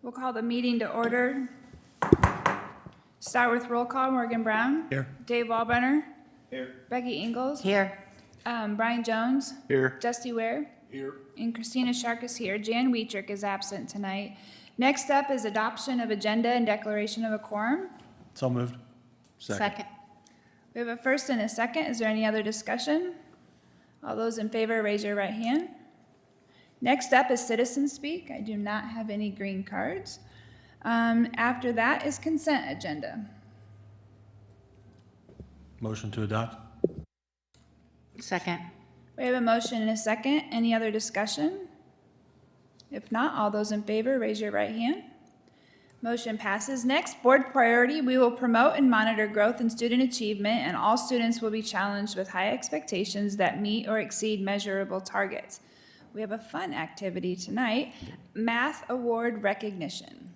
We'll call the meeting to order. Start with roll call. Morgan Brown. Here. Dave Wallbrenner. Here. Becky Ingalls. Here. Brian Jones. Here. Dusty Ware. Here. And Christina Shark is here. Jan Wietrich is absent tonight. Next up is adoption of agenda and declaration of a quorum. So moved. Second. We have a first and a second. Is there any other discussion? All those in favor, raise your right hand. Next up is citizen speak. I do not have any green cards. After that is consent agenda. Motion to adopt. Second. We have a motion and a second. Any other discussion? If not, all those in favor, raise your right hand. Motion passes. Next, board priority. We will promote and monitor growth in student achievement, and all students will be challenged with high expectations that meet or exceed measurable targets. We have a fun activity tonight, math award recognition.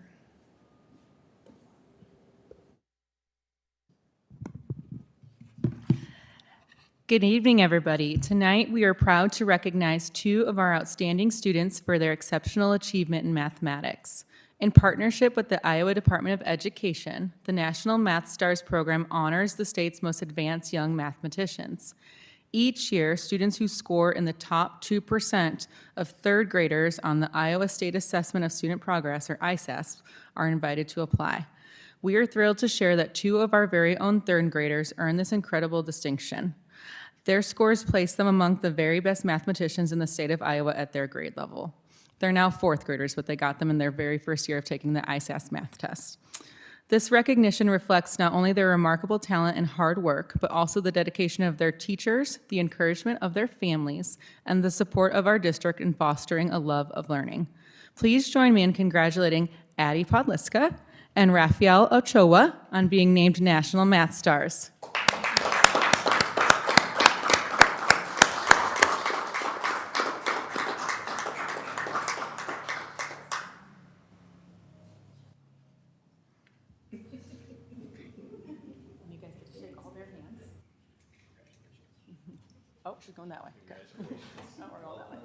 Good evening, everybody. Tonight, we are proud to recognize two of our outstanding students for their exceptional achievement in mathematics. In partnership with the Iowa Department of Education, the National Math Stars program honors the state's most advanced young mathematicians. Each year, students who score in the top 2% of third graders on the Iowa State Assessment of Student Progress, or ISASP, are invited to apply. We are thrilled to share that two of our very own third graders earned this incredible distinction. Their scores place them among the very best mathematicians in the state of Iowa at their grade level. They're now fourth graders, but they got them in their very first year of taking the ISASP math test. This recognition reflects not only their remarkable talent and hard work, but also the dedication of their teachers, the encouragement of their families, and the support of our district in fostering a love of learning. Please join me in congratulating Addie Podliska and Rafael Ochoa on being named National Math Stars. Oh, she's going that way. Okay. No, we're going that way.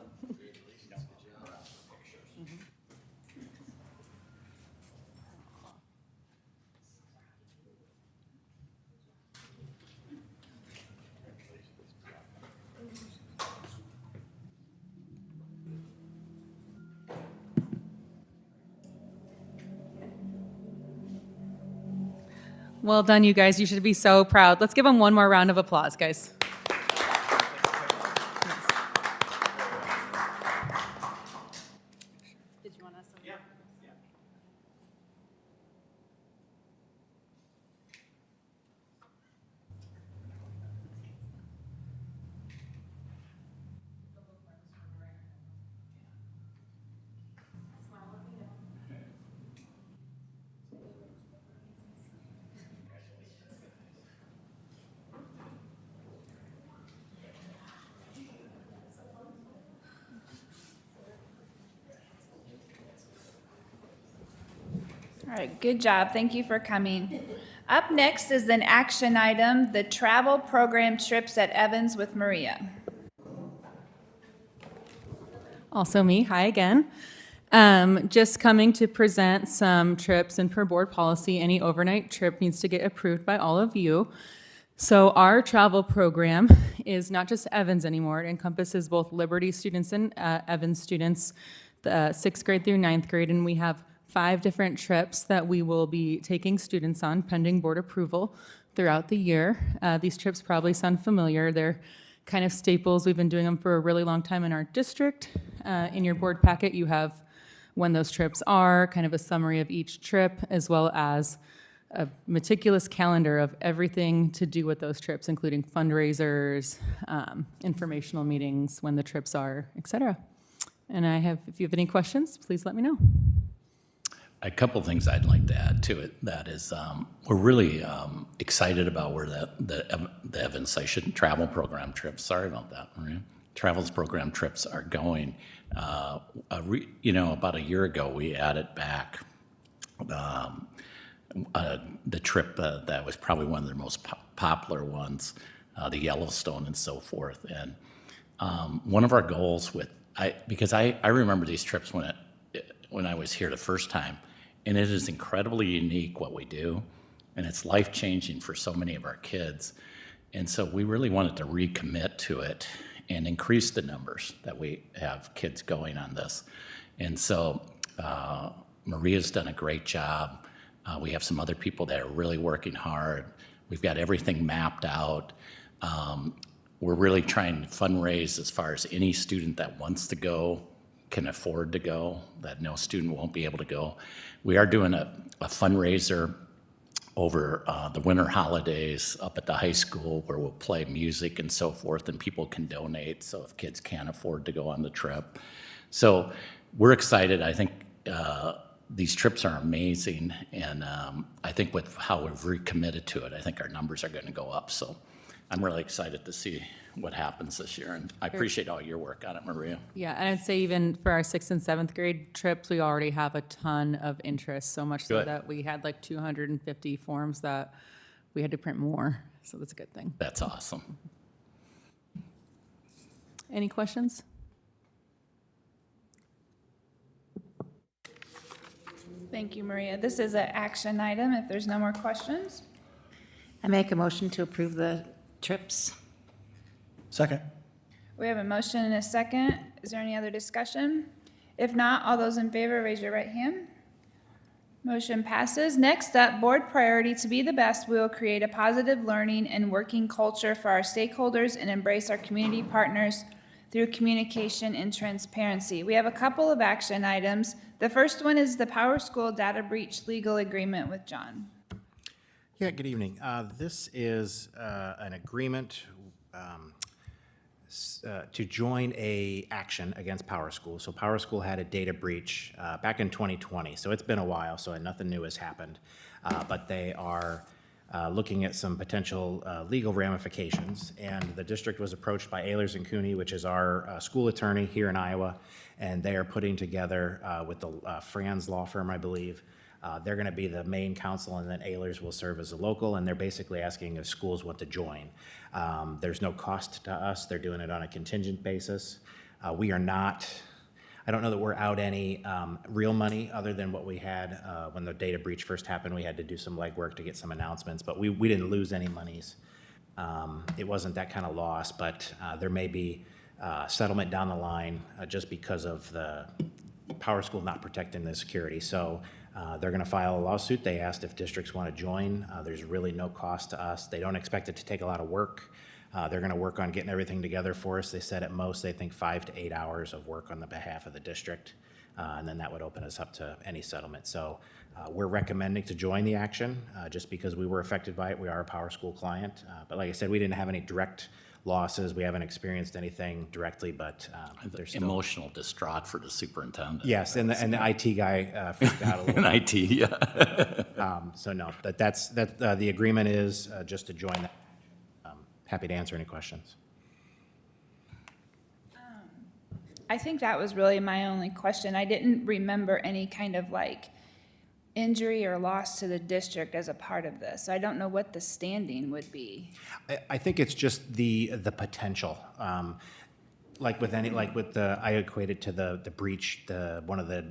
Well done, you guys. You should be so proud. Let's give them one more round of applause, guys. right, good job. Thank you for coming. Up next is an action item, the travel program trips at Evans with Maria. Also me, hi again. Just coming to present some trips, and per board policy, any overnight trip needs to get approved by all of you. So our travel program is not just Evans anymore. It encompasses both Liberty students and Evans students, the 6th grade through 9th grade, and we have 5 different trips that we will be taking students on pending board approval throughout the year. These trips probably sound familiar. They're kind of staples. We've been doing them for a really long time in our district. In your board packet, you have when those trips are, kind of a summary of each trip, as well as a meticulous calendar of everything to do with those trips, including fundraisers, informational meetings, when the trips are, et cetera. And if you have any questions, please let me know. A couple things I'd like to add to it. That is, we're really excited about where the Evans travel program trips. Sorry about that, Maria. Travels program trips are going. About a year ago, we added back the trip that was probably one of the most popular ones, the Yellowstone and so forth. And one of our goals because I remember these trips when I was here the first time, and it is incredibly unique what we do, and it's life-changing for so many of our kids. And so we really wanted to recommit to it and increase the numbers that we have kids going on this. And so Maria's done a great job. We have some other people that are really working hard. We've got everything mapped out. We're really trying to fundraise as far as any student that wants to go can afford to go, that no student won't be able to go. We are doing a fundraiser over the winter holidays up at the high school where we'll play music and so forth, and people can donate, so if kids can't afford to go on the trip. So we're excited. I think these trips are amazing, and I think with how we've recommitted to it, I think our numbers are going to go up. So I'm really excited to see what happens this year, and I appreciate all your work on it, Maria. Yeah, and I'd say even for our 6th and 7th grade trips, we already have a ton of interest, so much so Good. that we had like 250 forms that we had to print more, so that's a good thing. That's awesome. Any questions? Thank you, Maria. This is an action item if there's no more questions. I make a motion to approve the trips. Second. We have a motion and a second. Is there any other discussion? If not, all those in favor, raise your right hand. Motion passes. Next up, board priority to be the best. We will create a positive learning and working culture for our stakeholders and embrace our community partners through communication and transparency. We have a couple of action items. The first one is the Power School data breach legal agreement with John. Yeah, good evening. This is an agreement to join a action against Power School. So Power School had a data breach back in 2020, so it's been a while, so nothing new has happened. But they are looking at some potential legal ramifications, and the district was approached by Ehlers & Cooney, which is our school attorney here in Iowa, and they are putting together with the Franz law firm, I believe. They're going to be the main counsel, and then Ehlers will serve as a local, and they're basically asking if schools want to join. There's no cost to us. They're doing it on a contingent basis. We are not, I don't know that we're out any real money other than what we had when the data breach first happened. We had to do some legwork to get some announcements, but we didn't lose any monies. It wasn't that kind of loss, but there may be settlement down the line just because of the Power School not protecting the security. So they're going to file a lawsuit. They asked if districts want to join. There's really no cost to us. They don't expect it to take a lot of work. They're going to work on getting everything together for us. They said at most they think 5 to 8 hours of work on the behalf of the district, and then that would open us up to any settlement. So we're recommending to join the action just because we were affected by it. We are a Power School client, but like I said, we didn't have any direct losses. We haven't experienced anything directly, but there's still Emotional distraught for the superintendent. yes, and the IT guy freaked out a little. In IT, yeah. So no, that's the agreement is just to join that. Happy to answer any questions. I think that was really my only question. I didn't remember any kind of like injury or loss to the district as a part of this. So I don't know what the standing would be. I think it's just the potential. Like with I equate it to the breach, one of the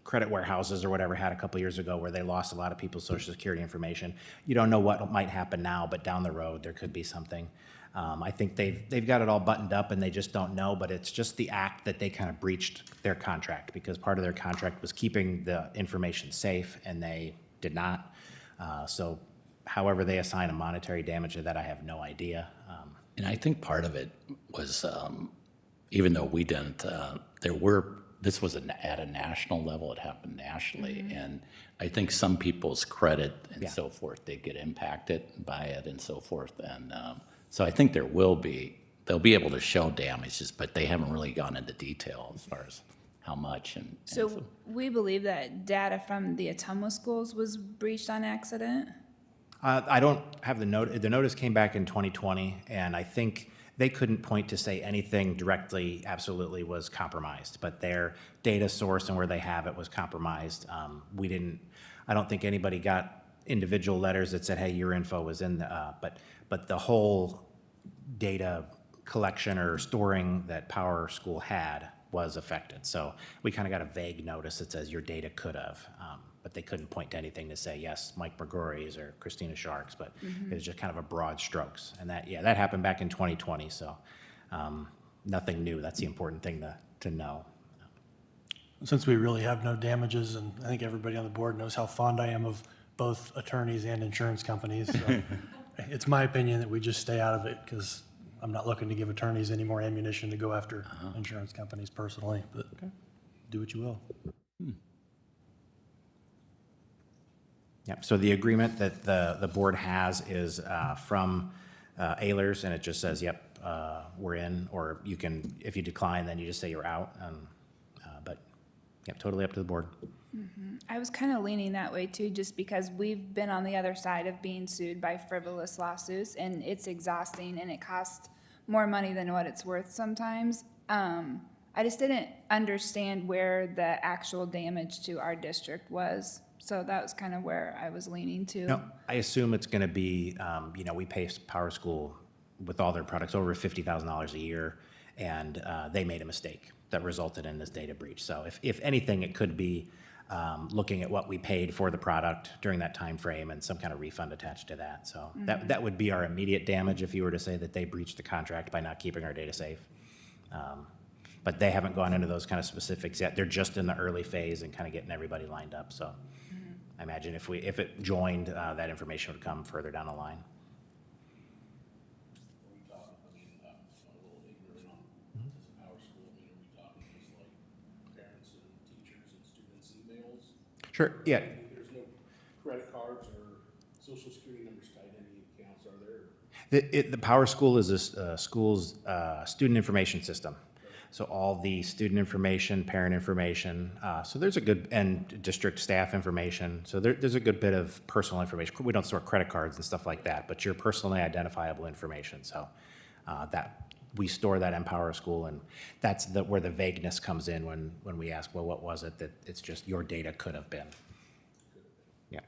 credit warehouses or whatever had a couple years ago where they lost a lot of people's social security information. You don't know what might happen now, but down the road there could be something. I think they've got it all buttoned up and they just don't know, but it's just the act that they kind of breached their contract because part of their contract was keeping the information safe and they did not. So however they assign a monetary damage to that, I have no idea. And I think part of it was, even though we didn't, this was at a national level, it happened nationally. And I think some people's credit and so forth, they get impacted by it and so forth. And so I think they'll be able to show damages, but they haven't really gone into detail as far as how much. And So we believe that data from the Ottumwa schools was breached on accident? I don't have the note. The notice came back in 2020, and I think they couldn't point to say anything directly absolutely was compromised, but their data source and where they have it was compromised. I don't think anybody got individual letters that said, hey, your info was in the, but the whole data collection or storing that Power School had was affected. So we kind of got a vague notice that says your data could have, but they couldn't point to anything to say, yes, Mike McGrory's or Christina Sharks, but it was just kind of a broad strokes. And that happened back in 2020, so nothing new. That's the important thing to know. Since we really have no damages, and I think everybody on the board knows how fond I am of both attorneys and insurance companies, so it's my opinion that we just stay out of it because I'm not looking to give attorneys any more ammunition to go after insurance companies personally, but do what you will. Yep, so the agreement that the board has is from Ehlers, and it just says, yep, we're in, or you can, if you decline, then you just say you're out. But, yep, totally up to the board. I was kind of leaning that way too, just because we've been on the other side of being sued by frivolous lawsuits, and it's exhausting, and it costs more money than what it's worth sometimes. I just didn't understand where the actual damage to our district was. So that was kind of where I was leaning to. No, I assume it's going to be, we pay Power School with all their products over $50,000 a year, and they made a mistake that resulted in this data breach. So if anything, it could be looking at what we paid for the product during that time frame and some kind of refund attached to that. So that would be our immediate damage if you were to say that they breached the contract by not keeping our data safe. But they haven't gone into those kind of specifics yet. They're just in the early phase and kind of getting everybody lined up. So I imagine if it joined, that information would come further down the line. Sure, yeah. There's no credit cards or social security numbers tied to any accounts, are there? The Power School is a school's student information system. So all the student information, parent information, so there's a good, and district staff information. So there's a good bit of personal information. We don't store credit cards and stuff like that, but your personally identifiable information. So that we store that in Power School, and that's where the vagueness comes in when we ask, well, what was it that it's just your data could have been. Yeah.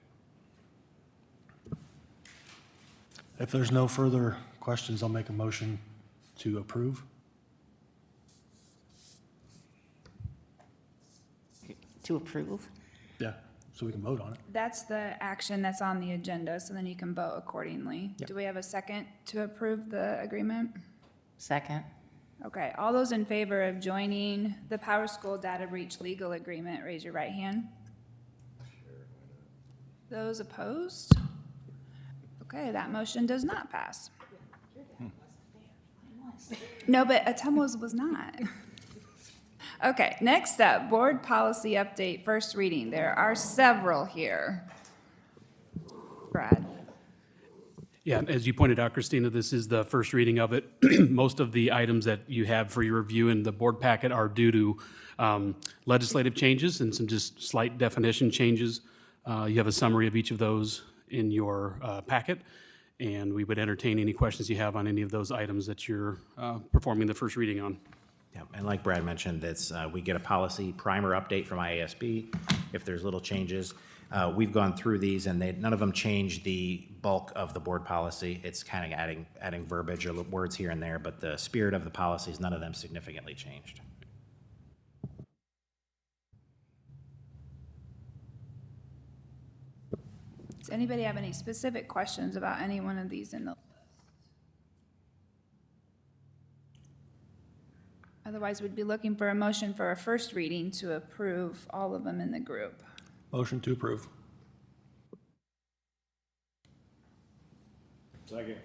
If there's no further questions, I'll make a motion to approve. To approve? Yeah, so we can vote on it. That's the action that's on the agenda, so then you can vote accordingly. Do we have a second to approve the agreement? Second. Okay, all those in favor of joining the Power School Data Breach Legal Agreement, raise your right hand. Those opposed? Okay, that motion does not pass. No, but Ottumwa's was not. Okay, next up, board policy update, first reading. There are several here. Brad. Yeah, as you pointed out, Christina, this is the first reading of it. Most of the items that you have for your review in the board packet are due to legislative changes and some just slight definition changes. You have a summary of each of those in your packet, and we would entertain any questions you have on any of those items that you're performing the first reading on. Yeah, and like Brad mentioned, we get a policy primer update from IASB if there's little changes. We've gone through these, and none of them change the bulk of the board policy. It's kind of adding verbiage or words here and there, but the spirit of the policies, none of them significantly changed. Does anybody have any specific questions about any one of these in the? Otherwise, we'd be looking for a motion for a first reading to approve all of them in the group. Motion to approve. Second.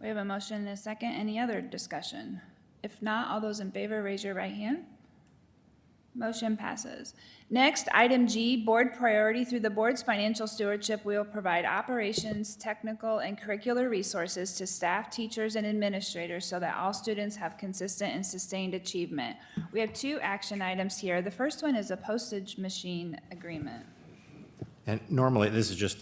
We have a motion and a second. Any other discussion? If not, all those in favor, raise your right hand. Motion passes. Next, item G, board priority. Through the board's financial stewardship, we will provide operations, technical, and curricular resources to staff, teachers, and administrators so that all students have consistent and sustained achievement. We have 2 action items here. The first one is a postage machine agreement. And normally, this is just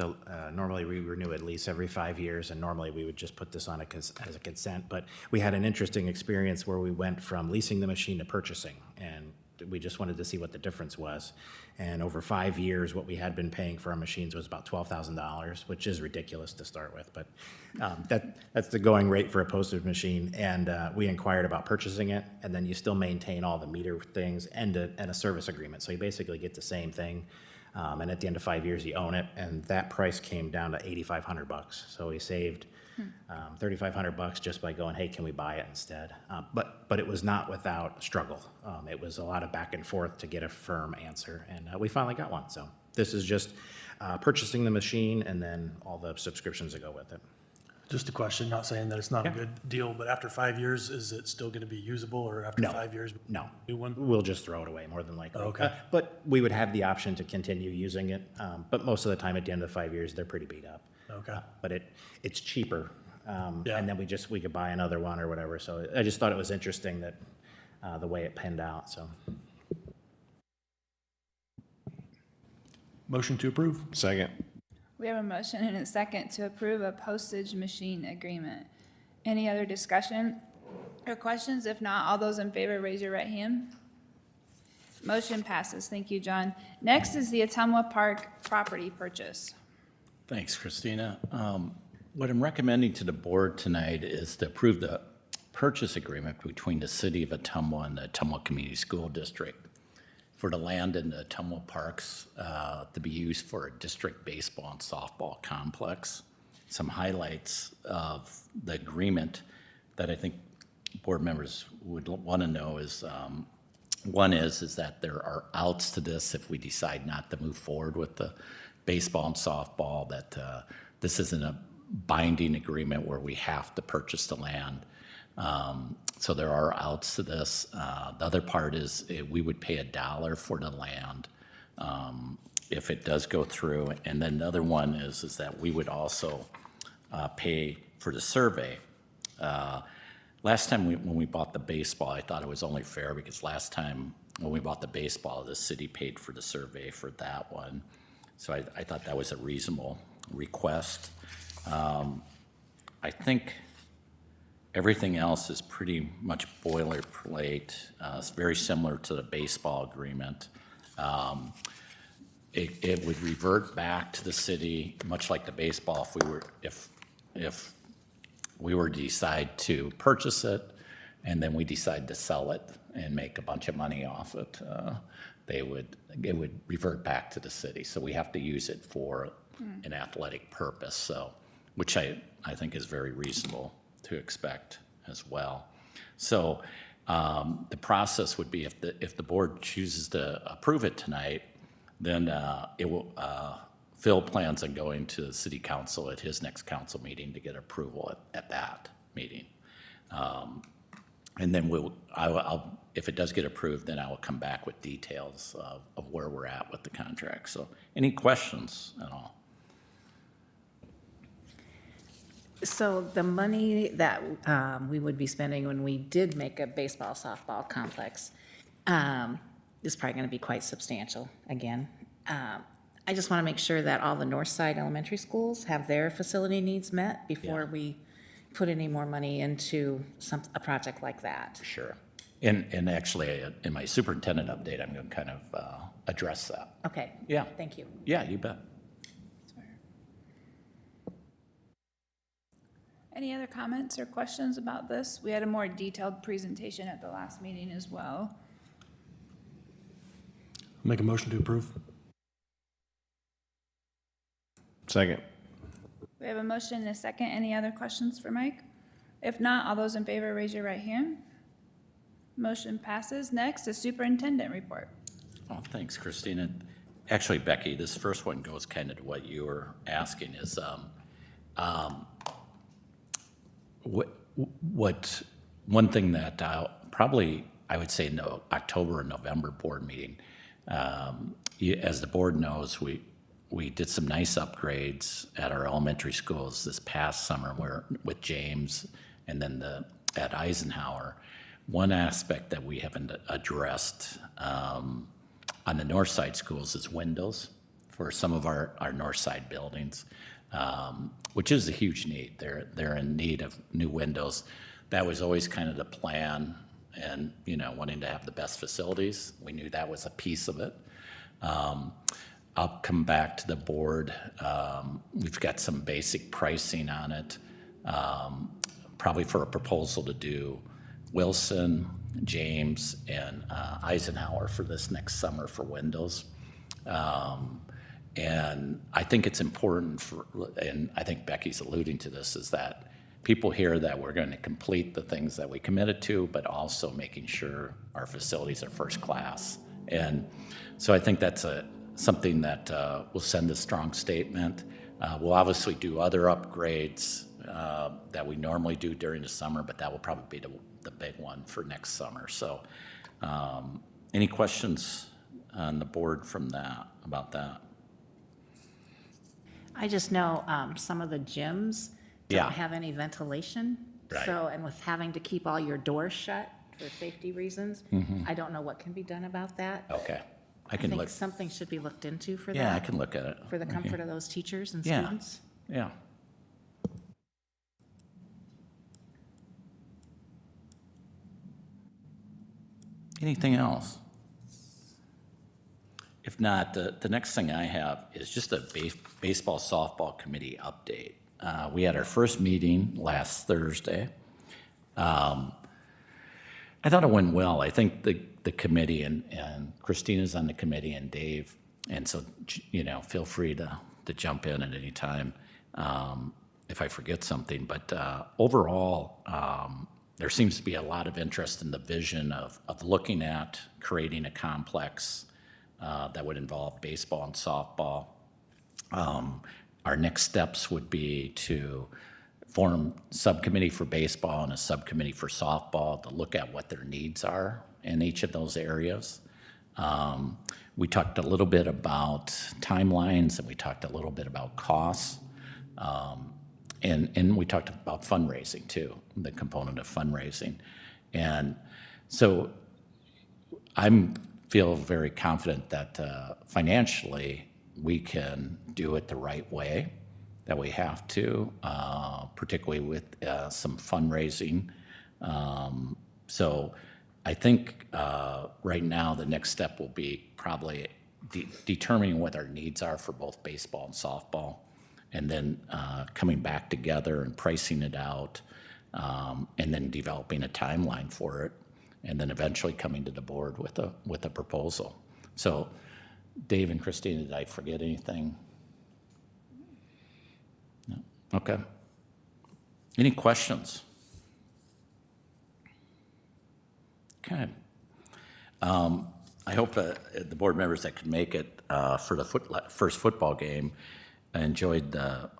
normally we renew at least every 5 years, and normally we would just put this on as a consent. But we had an interesting experience where we went from leasing the machine to purchasing, and we just wanted to see what the difference was. And over 5 years, what we had been paying for our machines was about $12,000, which is ridiculous to start with. But that's the going rate for a postage machine. And we inquired about purchasing it, and then you still maintain all the meter things and a service agreement. So you basically get the same thing. And at the end of 5 years, you own it. And that price came down to $8,500. So we saved $3,500 just by going, hey, can we buy it instead? But it was not without struggle. It was a lot of back and forth to get a firm answer, and we finally got one. So this is just purchasing the machine and then all the subscriptions that go with it. Just a question, not saying that it's not a Yeah. good deal, but after 5 years, is it still going to be usable, or after No. 5 years? No, New one? we'll just throw it away more than likely. Okay. But we would have the option to continue using it. But most of the time, at the end of the 5 years, they're pretty beat up. Okay. But it's cheaper. Yeah. And then we could buy another one or whatever. So I just thought it was interesting that the way it panned out, so. Motion to approve. Second. We have a motion and a second to approve a postage machine agreement. Any other discussion or questions? If not, all those in favor, raise your right hand. Motion passes. Thank you, John. Next is the Ottumwa Park property purchase. Thanks, Christina. What I'm recommending to the board tonight is to approve the purchase agreement between the City of Ottumwa and the Ottumwa Community School District for the land in the Ottumwa Parks to be used for a district baseball and softball complex. Some highlights of the agreement that I think board members would want to know is, one is that there are outs to this if we decide not to move forward with the baseball and softball, that this isn't a binding agreement where we have to purchase the land. So there are outs to this. The other part is we would pay $1 for the land if it does go through. And then the other one is that we would also pay for the survey. Last time when we bought the baseball, I thought it was only fair because last time when we bought the baseball, the city paid for the survey for that one. So I thought that was a reasonable request. I think everything else is pretty much boilerplate. It's very similar to the baseball agreement. It would revert back to the city, much like the baseball, if we were to decide to purchase it and then we decide to sell it and make a bunch of money off it. It would revert back to the city. So we have to use it for an athletic purpose, so, which I think is very reasonable to expect as well. So the process would be if the board chooses to approve it tonight, then it will, Phil plans on going to the city council at his next council meeting to get approval at that meeting. And then if it does get approved, then I will come back with details of where we're at with the contract. So any questions at all? So the money that we would be spending when we did make a baseball, softball complex is probably going to be quite substantial again. I just want to make sure that all the North Side elementary schools have their facility needs met before we put any more money into a project like that. Sure. And actually, in my superintendent update, I'm going to kind of address that. Okay. Yeah. Thank you. Yeah, you bet. Any other comments or questions about this? We had a more detailed presentation at the last meeting as well. Make a motion to approve. Second. We have a motion and a second. Any other questions for Mike? If not, all those in favor, raise your right hand. Motion passes. Next is superintendent report. Oh, thanks, Christina. Actually, Becky, this first one goes kind of to what you were asking is, what one thing that probably I would say no October and November board meeting, as the board knows, we did some nice upgrades at our elementary schools this past summer where with James and then at Eisenhower. One aspect that we haven't addressed on the north side schools is windows for some of our north side buildings, which is a huge need. They're in need of new windows. That was always kind of the plan, and wanting to have the best facilities. We knew that was a piece of it. I'll come back to the board. We've got some basic pricing on it, probably for a proposal to do Wilson, James, and Eisenhower for this next summer for windows. And I think it's important and I think Becky's alluding to this, is that people hear that we're going to complete the things that we committed to, but also making sure our facilities are first class. And so I think that's something that will send a strong statement. We'll obviously do other upgrades that we normally do during the summer, but that will probably be the big one for next summer. So any questions on the board about that? I just know some of the gyms Yeah. don't have any ventilation. Right. So, and with having to keep all your doors shut for safety reasons, I don't know what can be done about that. Okay. I I can think look. something should be looked into for Yeah, I that, can look at it. for the comfort of those teachers and Yeah. students. Yeah. Anything else? If not, the next thing I have is just a baseball softball committee update. We had our first meeting last Thursday. I thought it went well. I think the committee and Christina's on the committee and Dave, and so feel free to jump in at any time if I forget something. But overall, there seems to be a lot of interest in the vision of looking at creating a complex that would involve baseball and softball. Our next steps would be to form subcommittee for baseball and a subcommittee for softball to look at what their needs are in each of those areas. We talked a little bit about timelines, and we talked a little bit about costs. And we talked about fundraising too, the component of fundraising. And so I feel very confident that financially we can do it the right way, that we have to, particularly with some fundraising. So I think right now the next step will be probably determining what our needs are for both baseball and softball, and then coming back together and pricing it out, and then developing a timeline for it, and then eventually coming to the board with a proposal. So Dave and Christina, did I forget anything? No? Okay. Any questions? Okay. I hope the board members that could make it for the first football game enjoyed the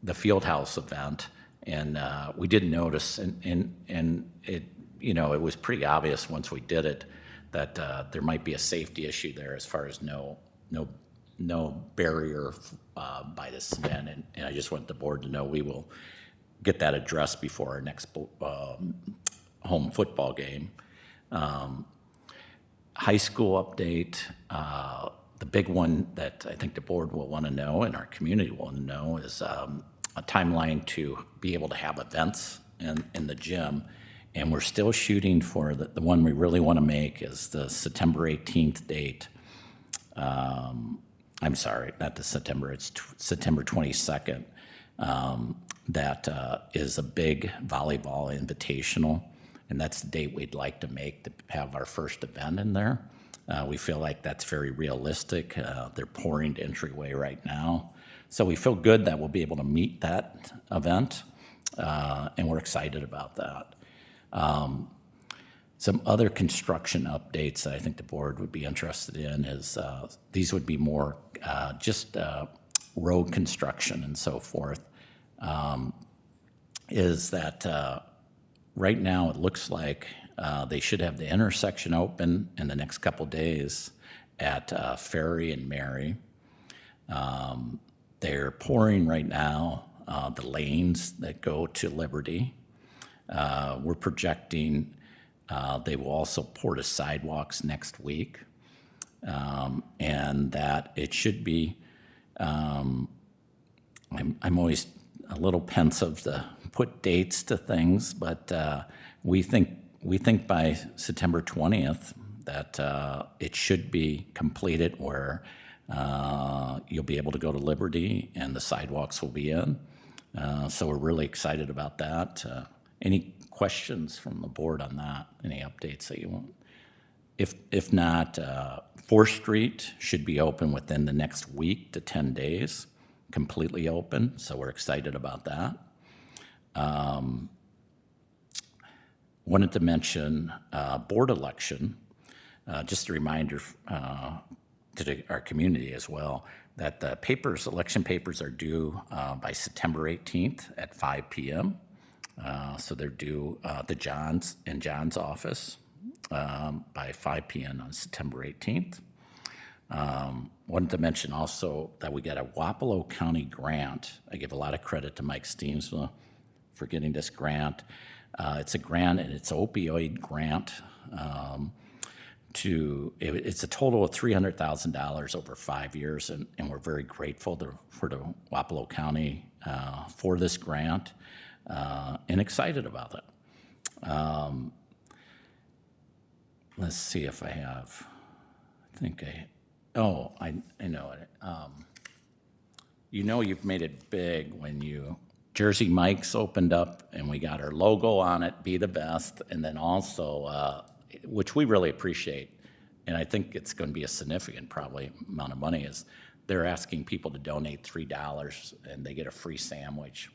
Fieldhouse event, and we did notice, and it it was pretty obvious once we did it that there might be a safety issue there as far as no barrier by the cement, and I just want the board to know we will get that addressed before our next home football game. High school update, the big one that I think the board will want to know and our community will want to know is a timeline to be able to have events in the gym. And we're still shooting for the one we really want to make is the September 18th date. I'm sorry, not the September, it's September 22nd. That is a big volleyball invitational, and that's the date we'd like to make to have our first event in there. We feel like that's very realistic. They're pouring to entryway right now. So we feel good that we'll be able to meet that event, and we're excited about that. Some other construction updates that I think the board would be interested in is these would be more just road construction and so forth. Is that right now it looks like they should have the intersection open in the next couple days at Ferry and Mary. They're pouring right now the lanes that go to Liberty. We're projecting they will also pour the sidewalks next week, and that it should be. I'm always a little pensive to put dates to things, but we think by September 20th that it should be completed where you'll be able to go to Liberty and the sidewalks will be in. So we're really excited about that. Any questions from the board on that? Any updates that you want? If not, 4th Street should be open within the next week to 10 days, completely open, so we're excited about that. Wanted to mention board election, just a reminder to our community as well, that the election papers are due by September 18th at 5 p.m. So they're due in John's office by 5 p.m. on September 18th. Wanted to mention also that we got a Wapello County grant. I give a lot of credit to Mike Steensma for getting this grant. It's a grant, and it's an opioid grant. It's a total of $300,000 over 5 years, and we're very grateful for the Wapello County for this grant. And excited about it. Let's see if I have, I know it. You've made it big when Jersey Mike's opened up and we got our logo on it, Be the Best, and then also, which we really appreciate, and I think it's going to be a significant probably amount of money, is they're asking people to donate $3 and they get a free sandwich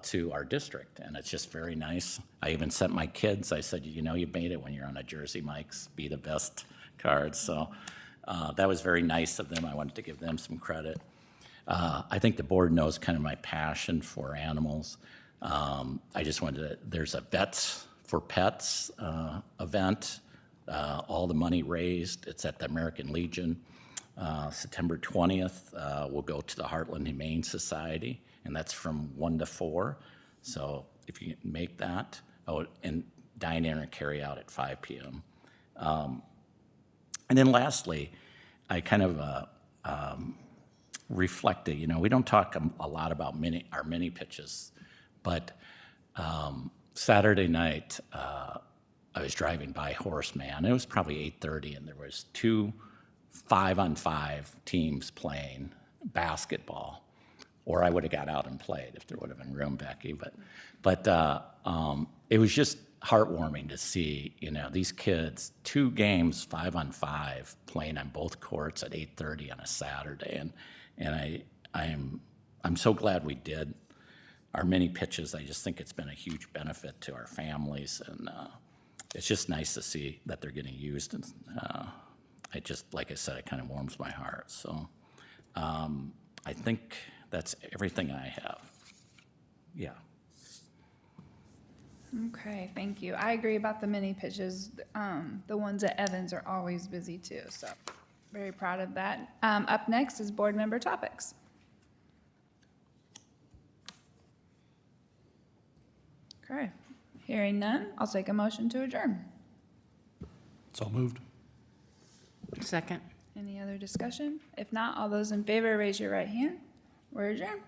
to our district, and it's just very nice. I even sent my kids, I said, you made it when you're on a Jersey Mike's Be the Best card, so that was very nice of them. I wanted to give them some credit. I think the board knows kind of my passion for animals. There's a Vets for Pets event, all the money raised, it's at the American Legion. September 20th, we'll go to the Heartland Humane Society, and that's from 1 to 4. So if you can make that, and dine in or carry out at 5 p.m. And then lastly, I kind of reflected, we don't talk a lot about our mini pitches, but Saturday night, I was driving by Horace Mann. It was probably 8:30, and there was 2 5-on-5 teams playing basketball. Or I would have got out and played if there would have been room, Becky. But it was just heartwarming to see, these kids, 2 games, 5-on-5, playing on both courts at 8:30 on a Saturday, and I'm so glad we did our mini pitches. I just think it's been a huge benefit to our families, and it's just nice to see that they're getting used. And like I said, it kind of warms my heart. So I think that's everything I have. Yeah. Okay, thank you. I agree about the mini pitches. The ones at Evans are always busy too, so very proud of that. Up next is board member topics. Okay, hearing none, I'll take a motion to adjourn. So moved. Second. Any other discussion? If not, all those in favor, raise your right hand. We're adjourned.